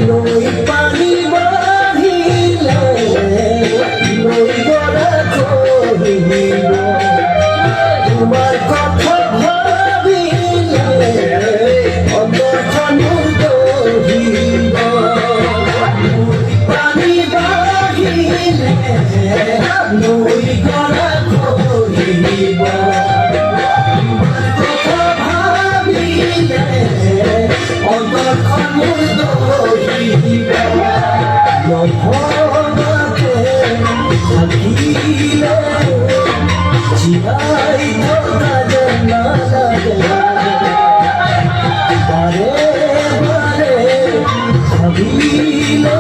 নই পানি বাহিলে নই গড়া কহিব তোমার কথা ভাবিলে অন্তরখন দহিব পানি বাহিলে নই গড়া কহিব কথা ভাবিলে অন্তরখন দহিব নহমাকে থাকিলে জিয়াই থকা যেন নালাগে বাৰে বাৰে ভাবিলে